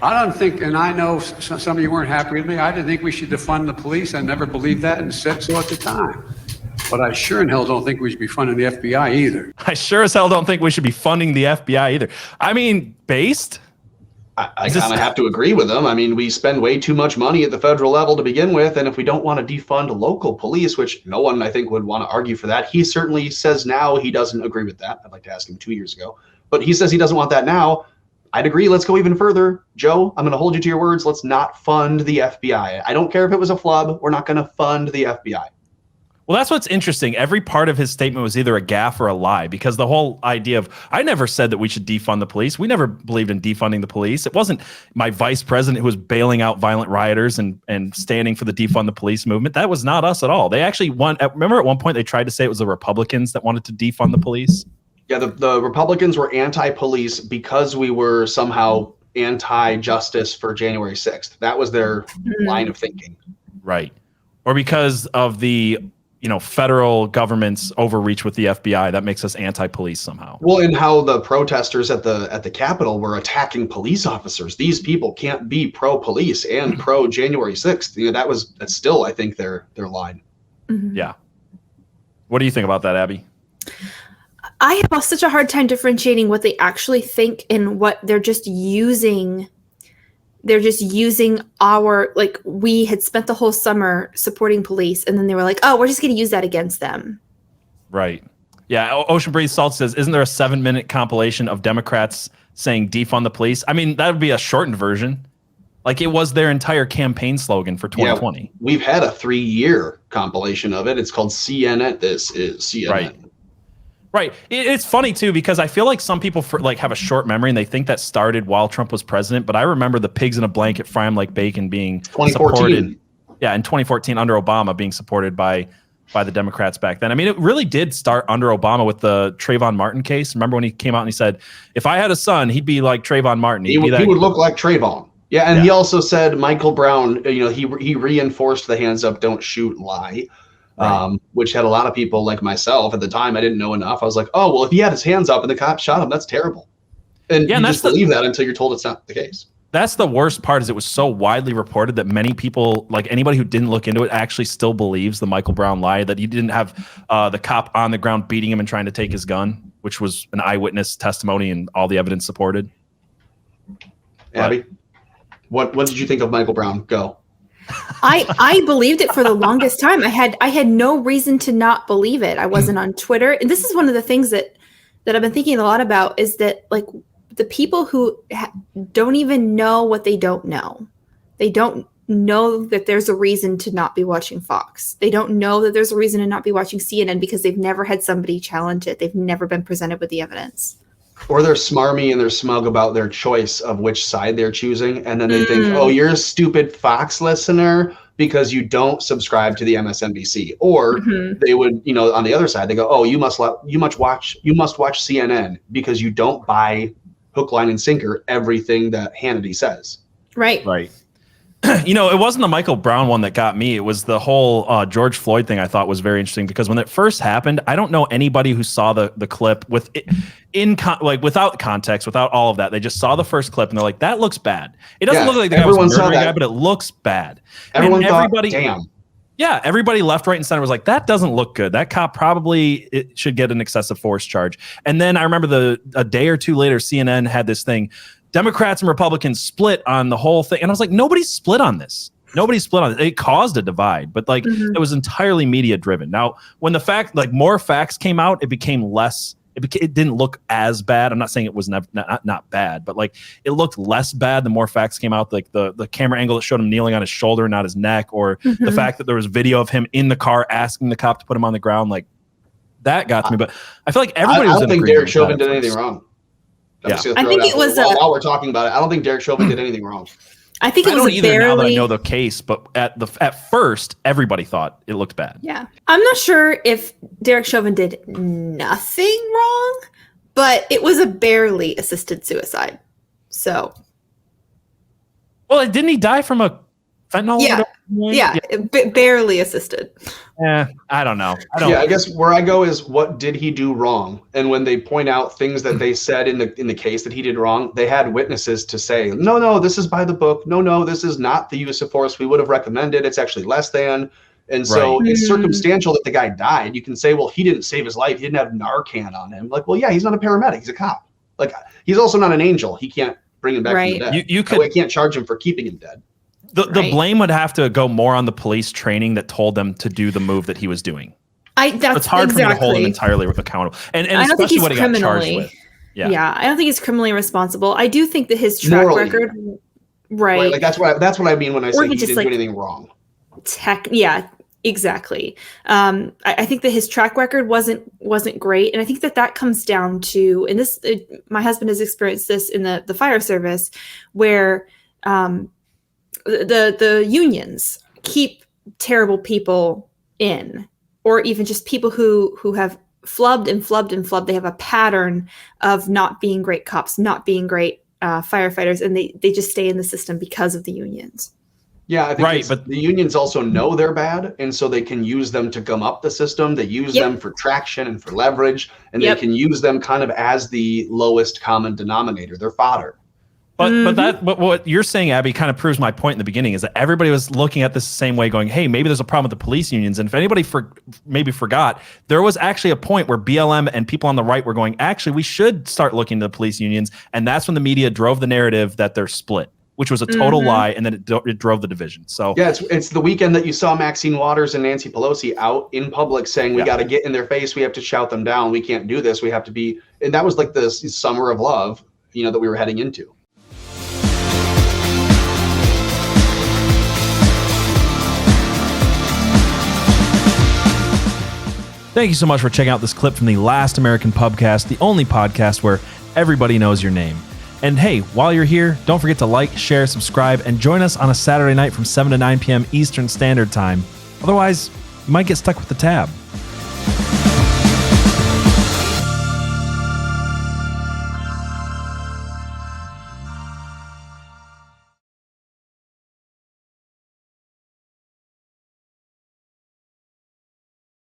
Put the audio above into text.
I don't think, and I know some of you weren't happy with me, I didn't think we should defund the police. I never believed that and said so at the time. But I sure in hell don't think we should be funding the FBI either. I sure as hell don't think we should be funding the FBI either. I mean, based? I kind of have to agree with them. I mean, we spend way too much money at the federal level to begin with. And if we don't want to defund local police, which no one, I think, would want to argue for that. He certainly says now he doesn't agree with that. I'd like to ask him 2 years ago. But he says he doesn't want that now. I'd agree. Let's go even further. Joe, I'm going to hold you to your words. Let's not fund the FBI. I don't care if it was a flub. We're not going to fund the FBI. Well, that's what's interesting. Every part of his statement was either a gaffe or a lie, because the whole idea of, I never said that we should defund the police. We never believed in defunding the police. It wasn't my vice president who was bailing out violent rioters and standing for the defund the police movement. That was not us at all. They actually remember at one point they tried to say it was the Republicans that wanted to defund the police? Yeah, the Republicans were anti-police because we were somehow anti-justice for January 6th. That was their line of thinking. Right. Or because of the federal government's overreach with the FBI, that makes us anti-police somehow. Well, and how the protesters at the Capitol were attacking police officers. These people can't be pro-police and pro-January 6th. That's still, I think, their line. Mm-hmm. Yeah. What do you think about that, Abby? I have such a hard time differentiating what they actually think and what they're just using. They're just using we had spent the whole summer supporting police, and then they were like, oh, we're just going to use that against them. Right. Yeah. Ocean Breeze Salt says, isn't there a 7-minute compilation of Democrats saying defund the police? I mean, that would be a shortened version. Like, it was their entire campaign slogan for 2020. Yeah, we've had a 3-year compilation of it. It's called CNN. This is CNN. Right. Right. It's funny, too, because I feel like some people have a short memory and they think that started while Trump was president. But I remember the pigs in a blanket, fry 'em like bacon being supported. Yeah, in 2014 under Obama, being supported by the Democrats back then. I mean, it really did start under Obama with the Trayvon Martin case. Remember when he came out and he said, if I had a son, he'd be like Trayvon Martin. He would look like Trayvon. Yeah, and he also said Michael Brown, he reinforced the hands up, don't shoot lie. Right. Which had a lot of people like myself at the time. I didn't know enough. I was like, oh, well, if he had his hands up and the cop shot him, that's terrible. And you just believe that until you're told it's not the case. That's the worst part, is it was so widely reported that many people, like anybody who didn't look into it, actually still believes the Michael Brown lie, that he didn't have the cop on the ground beating him and trying to take his gun, which was an eyewitness testimony and all the evidence supported. Abby, what did you think of Michael Brown? Go. I believed it for the longest time. I had no reason to not believe it. I wasn't on Twitter. And this is one of the things that I've been thinking a lot about, is that like the people who don't even know what they don't know. They don't know that there's a reason to not be watching Fox. They don't know that there's a reason to not be watching CNN because they've never had somebody challenge it. They've never been presented with the evidence. Or they're smarmy and they're smug about their choice of which side they're choosing. And then they think, oh, you're a stupid Fox listener because you don't subscribe to the MSNBC. Or they would, on the other side, they go, oh, you must watch CNN because you don't buy hook, line, and sinker everything that Hannity says. Right. Right. It wasn't the Michael Brown one that got me. It was the whole George Floyd thing I thought was very interesting, because when it first happened, I don't know anybody who saw the clip without context, without all of that. They just saw the first clip and they're like, that looks bad. It doesn't look like the guy was a murdering guy, but it looks bad. Everyone thought, damn. Yeah, everybody left, right, and center was like, that doesn't look good. That cop probably should get an excessive force charge. And then I remember a day or two later, CNN had this thing, Democrats and Republicans split on the whole thing. And I was like, nobody's split on this. Nobody's split on it. It caused a divide, but it was entirely media driven. Now, when more facts came out, it became less, it didn't look as bad. I'm not saying it was not bad, but it looked less bad the more facts came out. Like the camera angle that showed him kneeling on his shoulder, not his neck, or the fact that there was video of him in the car asking the cop to put him on the ground. Like, that got to me. But I feel like everybody was in agreement. I don't think Derek Chauvin did anything wrong. Yeah. I think it was while we're talking about it, I don't think Derek Chauvin did anything wrong. I think it was now that I know the case, but at first everybody thought it looked bad. Yeah. I'm not sure if Derek Chauvin did nothing wrong, but it was a barely assisted suicide. So, well, didn't he die from a Fentanyl? Yeah. Barely assisted. I don't know. I guess where I go is, what did he do wrong? And when they point out things that they said in the case that he did wrong, they had witnesses to say, no, this is by the book. No, this is not the use of force we would have recommended. It's actually less than. And so it's circumstantial that the guy died. You can say, well, he didn't save his life. He didn't have Narcan on him. Like, well, yeah, he's not a paramedic. He's a cop. Like, he's also not an angel. He can't bring him back from the dead. You can't charge him for keeping him dead. The blame would have to go more on the police training that told them to do the move that he was doing. That's it's hard for me to hold him entirely accountable, and especially what he got charged with. Yeah, I don't think he's criminally responsible. I do think that his track record, right? Like that's what I mean when I say he didn't do anything wrong. Exactly. I think that his track record wasn't great, and I think that comes down to, and this my husband has experienced this in the fire service, where the unions keep terrible people in, or even just people who have flubbed and flubbed and flubbed. They have a pattern of not being great cops, not being great firefighters, and they just stay in the system because of the unions. Yeah, I think but the unions also know they're bad, and so they can use them to gum up the system. They use them for traction and for leverage, and they can use them kind of as the lowest common denominator. They're fodder. But what you're saying, Abby, kind of proves my point in the beginning, is that everybody was looking at this the same way, going, hey, maybe there's a problem with the police unions. And if anybody maybe forgot, there was actually a point where BLM and people on the right were going, actually, we should start looking to the police unions. And that's when the media drove the narrative that they're split, which was a total lie, and then it drove the division. So yeah, it's the weekend that you saw Maxine Waters and Nancy Pelosi out in public saying, we got to get in their face, we have to shout them down, we can't do this, we have to be, and that was like the summer of love, that we were heading into. Thank you so much for checking out this clip from the Last American Pubcast, the only podcast where everybody knows your name. And hey, while you're here, don't forget to like, share, subscribe, and join us on a Saturday night from 7 to 9 p.m. Eastern Standard Time. Otherwise, you might get stuck with the tab.